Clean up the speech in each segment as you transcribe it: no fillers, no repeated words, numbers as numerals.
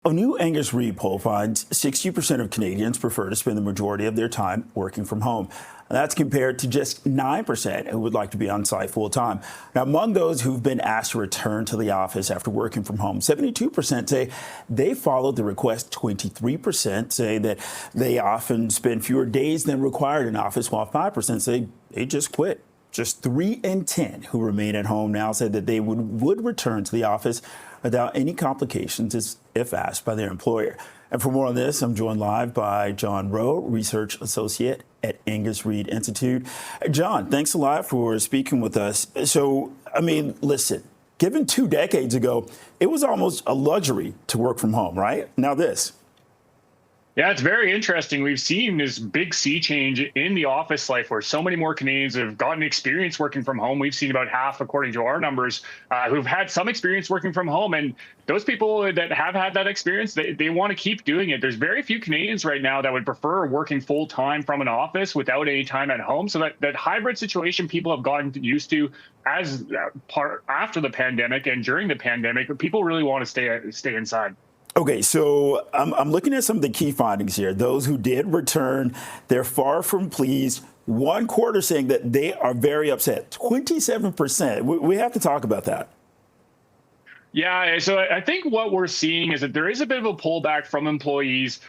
A new Angus Reid poll finds 60% of Canadians prefer to spend the majority of their time working from home. That's compared to just 9% who would like to be on site full time. Now, among those who've been asked to return to the office after working from home, 72% say they followed the request. 23% say that they often spend fewer days than required in office, while 5% say they just quit. Just 3 in 10 who remain at home now said that they would return to the office without any complications if asked by their employer. And for more on this, I'm joined live by Jon Roe, Research Associate at Angus Reid Institute. Jon, thanks a lot for speaking with us. So, listen, given 2 decades ago, it was almost a luxury to work from home, right? Now this. Yeah, it's very interesting. We've seen this big sea change in the office life where so many more Canadians have gotten experience working from home. We've seen about half, according to our numbers, who've had some experience working from home. And those people that have had that experience, they want to keep doing it. There's very few Canadians right now that would prefer working full time from an office without any time at home. So that hybrid situation people have gotten used to as part after the pandemic and during the pandemic, people really want to stay inside. Okay, so I'm looking at some of the key findings here. Those who did return, they're far from pleased. 1/4 saying that they are very upset. 27%. We have to talk about that. Yeah, so I think what we're seeing is that there is a bit of a pullback from employers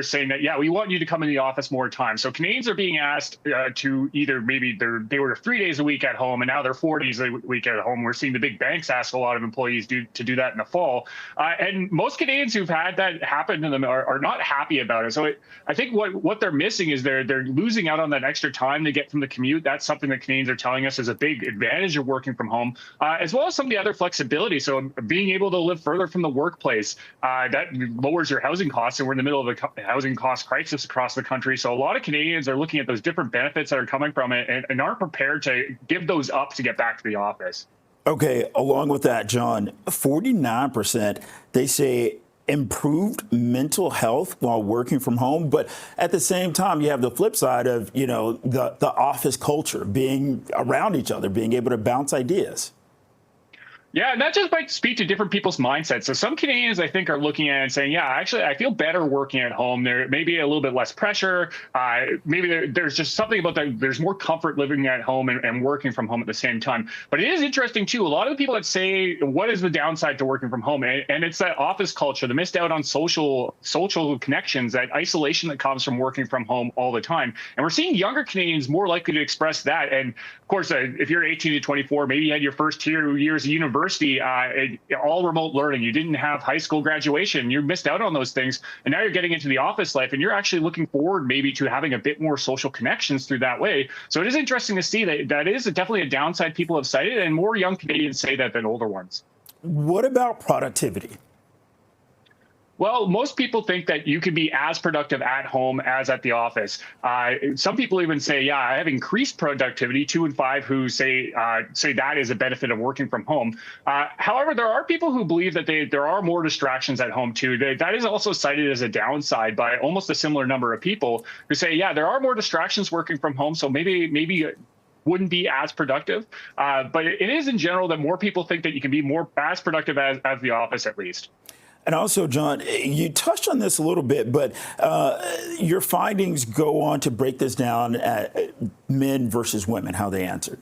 saying that, yeah, we want you to come in the office more time. So Canadians are being asked to either maybe they were 3 days a week at home and now they're 4 days a week at home. We're seeing the big banks ask a lot of employees to do that in the fall. And most Canadians who've had that happen to them are not happy about it. So I think what they're missing is they're losing out on that extra time they get from the commute. That's something that Canadians are telling us is a big advantage of working from home, as well as some of the other flexibility. So being able to live further from the workplace, that lowers your housing costs. And we're in the middle of a housing cost crisis across the country. So a lot of Canadians are looking at those different benefits that are coming from it and aren't prepared to give those up to get back to the office. Okay, along with that, Jon, 49%, they say improved mental health while working from home. But at the same time, you have the flip side of, the office culture, being around each other, being able to bounce ideas. Yeah, and that just might speak to different people's mindsets. So some Canadians, I think, are looking at it and saying, yeah, actually, I feel better working at home. There may be a little bit less pressure. Maybe there's just something about that. There's more comfort living at home and working from home at the same time. But it is interesting, too. A lot of the people that say, what is the downside to working from home? And it's that office culture, the missed out on social connections, that isolation that comes from working from home all the time. And we're seeing younger Canadians more likely to express that. And of course, if you're 18 to 24, maybe you had your first 2 years of university, all remote learning. You didn't have high school graduation. You missed out on those things. And now you're getting into the office life and you're actually looking forward maybe to having a bit more social connections through that way. So it is interesting to see that is definitely a downside people have cited, and more young Canadians say that than older ones. What about productivity? Well, most people think that you can be as productive at home as at the office. Some people even say, yeah, I have increased productivity, 2 in 5 who say that is a benefit of working from home. However, there are people who believe that there are more distractions at home, too. That is also cited as a downside by almost a similar number of people who say, yeah, there are more distractions working from home, so maybe wouldn't be as productive. But it is in general that more people think that you can be as productive as the office, at least. And also, Jon, you touched on this a little bit, but your findings go on to break this down at men versus women, how they answered.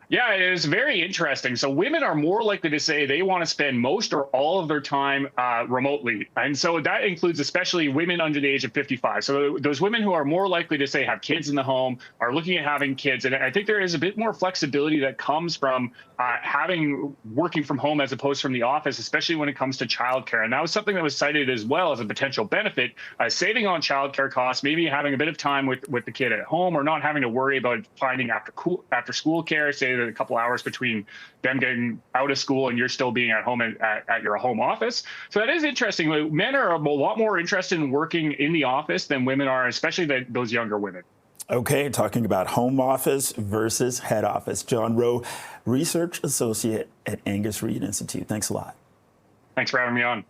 Yeah, it is very interesting. So women are more likely to say they want to spend most or all of their time remotely. And so that includes especially women under the age of 55. So those women who are more likely to say have kids in the home are looking at having kids. And I think there is a bit more flexibility that comes from working from home as opposed from the office, especially when it comes to childcare. And that was something that was cited as well as a potential benefit, saving on childcare costs, maybe having a bit of time with the kid at home, or not having to worry about finding after school care, say a couple hours between them getting out of school and you're still being at home at your home office. So that is interesting. Men are a lot more interested in working in the office than women are, especially those younger women. Okay, talking about home office versus head office. Jon Roe, Research Associate at Angus Reid Institute. Thanks a lot. Thanks for having me on.